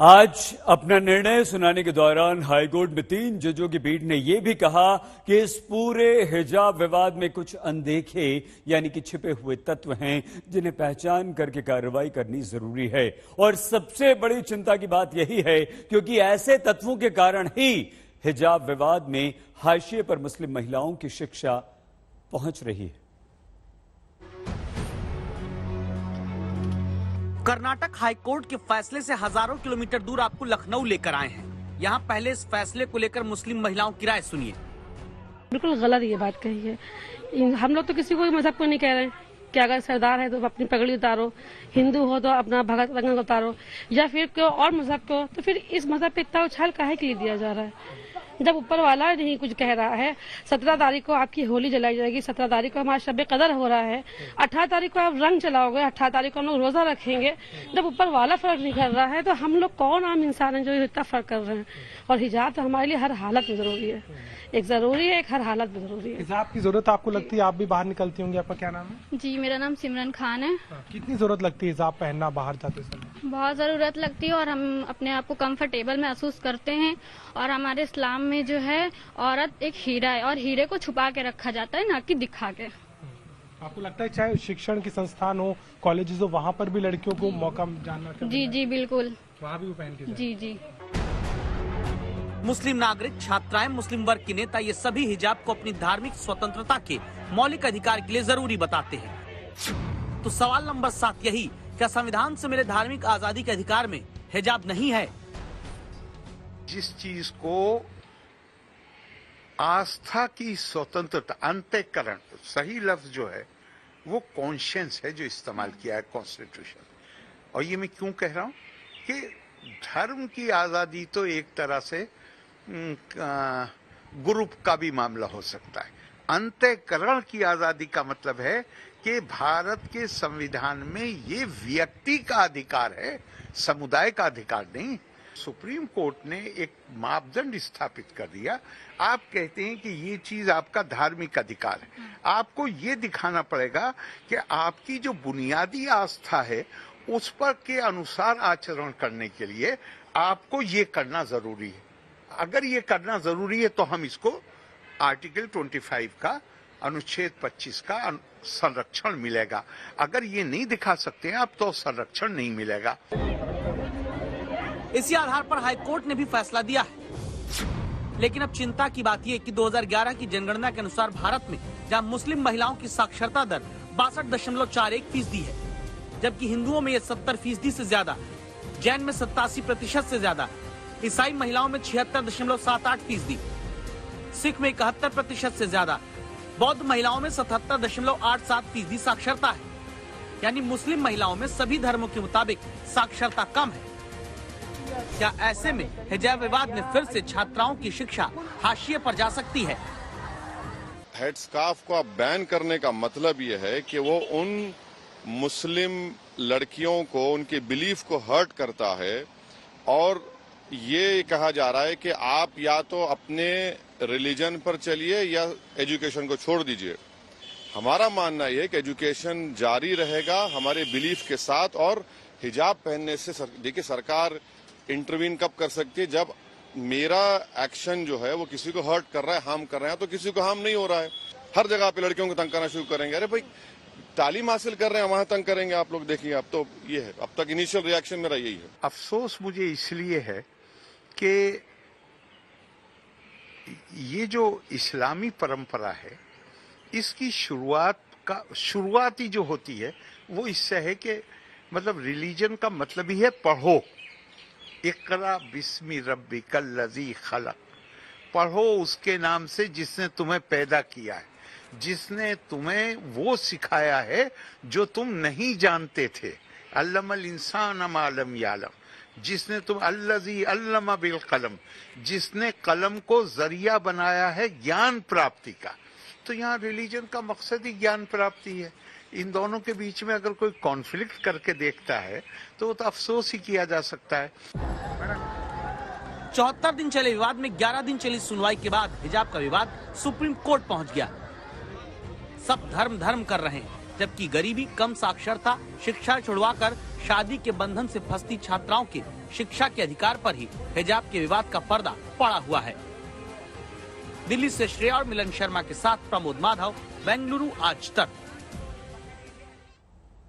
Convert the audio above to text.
आज अपना निर्णय सुनाने के दौरान हाईकोर्ट में 3 जजों की पीठ ने यह भी कहा कि इस पूरे हिजाब विवाद में कुछ अनदेखे यानी कि छिपे हुए तत्व हैं जिन्हें पहचान करके कार्रवाई करनी जरूरी है। और सबसे बड़ी चिंता की बात यही है क्योंकि ऐसे तत्वों के कारण ही हिजाब विवाद में हाशिए पर मुस्लिम महिलाओं की शिक्षा पहुंच रही है। कर्नाटक हाईकोर्ट के फैसले से हजारों किलोमीटर दूर आपको लखनऊ लेकर आए हैं। यहाँ पहले इस फैसले को लेकर मुस्लिम महिलाओं की राय सुनिए। बिल्कुल गलत ये बात कही है। हम लोग तो किसी को मजहब को नहीं कह रहे हैं कि अगर सरदार है तो अपनी पगड़ी उतारो, हिंदू हो तो अपना भगत रंग उतारो, या फिर कोई और मजहब को, तो फिर इस मजहब पे इतना उछाल काहे के लिए दिया जा रहा है जब ऊपर वाला नहीं कुछ कह रहा है। 17 तारीख को आपकी होली जलाई जाएगी, 17 तारीख को हमारा शब कदर हो रहा है, 18 तारीख को आप रंग चलाओगे, 18 तारीख को हम लोग रोजा रखेंगे। जब ऊपर वाला फर्क नहीं कर रहा है तो हम लोग कौन आम इंसान है जो इतना फर्क कर रहे हैं। और हिजाब तो हमारे लिए हर हालत में जरूरी है, एक जरूरी है, एक हर हालत में जरूरी है। हिजाब की जरूरत आपको लगती है? आप भी बाहर निकलती होंगी। आपका क्या नाम है? जी, मेरा नाम सिमरन खान है। कितनी जरूरत लगती है हिजाब पहनना बाहर जाते समय? बहुत जरूरत लगती है और हम अपने आप को कंफर्टेबल महसूस करते हैं। और हमारे इस्लाम में जो है औरत एक हीरा है और हीरे को छुपा के रखा जाता है, ना कि दिखा के। आपको लगता है चाहे शिक्षण के संस्थान हो, कॉलेजेस हो, वहाँ पर भी लड़कियों को मौका जानना चाहिए? जी बिल्कुल, वहाँ भी वो पहन के जी जी। मुस्लिम नागरिक, छात्राएं, मुस्लिम वर्ग के नेता ये सभी हिजाब को अपनी धार्मिक स्वतंत्रता के मौलिक अधिकार के लिए जरूरी बताते हैं। तो सवाल नंबर 7 यही, क्या संविधान से मिले धार्मिक आजादी के अधिकार में हिजाब नहीं है? जिस चीज को आस्था की स्वतंत्रता, अंतःकरण, सही लफ्ज जो है वो कॉन्शियंस है जो इस्तेमाल किया है कॉन्स्टिट्यूशन। और ये मैं क्यों कह रहा हूं कि धर्म की आजादी तो एक तरह से ग्रुप का भी मामला हो सकता है। अंतःकरण की आजादी का मतलब है कि भारत के संविधान में ये व्यक्ति का अधिकार है, समुदाय का अधिकार नहीं। सुप्रीम कोर्ट ने एक मापदंड स्थापित कर दिया। आप कहते हैं कि ये चीज आपका धार्मिक अधिकार है, आपको ये दिखाना पड़ेगा कि आपकी जो बुनियादी आस्था है उस पर के अनुसार आचरण करने के लिए आपको ये करना जरूरी है। अगर ये करना जरूरी है तो हम इसको आर्टिकल 25 का, अनुच्छेद 25 का संरक्षण मिलेगा। अगर ये नहीं दिखा सकते हैं आप तो संरक्षण नहीं मिलेगा। इसी आधार पर हाईकोर्ट ने भी फैसला दिया है। लेकिन अब चिंता की बात यह कि 2011 की जनगणना के अनुसार भारत में जहां मुस्लिम महिलाओं की साक्षरता दर 62.41% है, जबकि हिंदुओं में ये 70% से ज्यादा, जैन में 87% से ज्यादा, ईसाई महिलाओं में 76.78%, सिख में 71% से ज्यादा, बौद्ध महिलाओं में 77.87% साक्षरता है। यानी मुस्लिम महिलाओं में सभी धर्मों के मुताबिक साक्षरता कम है। क्या ऐसे में हिजाब विवाद में फिर से छात्राओं की शिक्षा हाशिए पर जा सकती है? हेड स्कार्फ को आप बैन करने का मतलब ये है कि वो उन मुस्लिम लड़कियों को, उनके बिलीफ को हर्ट करता है। और ये कहा जा रहा है कि आप या तो अपने रिलीजन पर चलिए या एजुकेशन को छोड़ दीजिए। हमारा मानना यह है कि एजुकेशन जारी रहेगा हमारे बिलीफ के साथ। और हिजाब पहनने से देखिए, सरकार इंटरवीन कब कर सकती है? जब मेरा एक्शन जो है वो किसी को हर्ट कर रहा है, हार्म कर रहा है, तो किसी को हार्म नहीं हो रहा है। हर जगह पे लड़कियों को तंग करना शुरू करेंगे। अरे भाई, तालीम हासिल कर रहे हैं, वहां तंग करेंगे आप लोग, देखिए। अब तो ये है, अब तक इनिशियल रिएक्शन मेरा यही है। अफसोस मुझे इसलिए है कि ये जो इस्लामी परंपरा है इसकी शुरुआती जो होती है वो इससे है कि मतलब रिलीजन का मतलब ही है पढ़ो। इक़रा बिस्मि रब्बिकल लज़ी खलक़, पढ़ो उसके नाम से जिसने तुम्हें पैदा किया है, जिसने तुम्हें वो सिखाया है जो तुम नहीं जानते थे। अल्लमल इंसान मा लम यालम, जिसने तुम अल्लज़ी अल्लमा बिल कलम, जिसने कलम को जरिया बनाया है ज्ञान प्राप्ति का। तो यहाँ रिलीजन का मकसद ही ज्ञान प्राप्ति है। इन दोनों के बीच में अगर कोई कॉन्फ्लिक्ट करके देखता है तो वो तो अफसोस ही किया जा सकता है। 74 दिन चले विवाद में 11 दिन चली सुनवाई के बाद हिजाब का विवाद सुप्रीम कोर्ट पहुंच गया। सब धर्म कर रहे हैं, जबकि गरीबी, कम साक्षरता, शिक्षा छुड़वाकर शादी के बंधन से फंसती छात्राओं के शिक्षा के अधिकार पर ही हिजाब के विवाद का पर्दा पड़ा हुआ है। दिल्ली से श्रेया और मिलन शर्मा के साथ प्रमोद माधव, बेंगलुरु आज तक।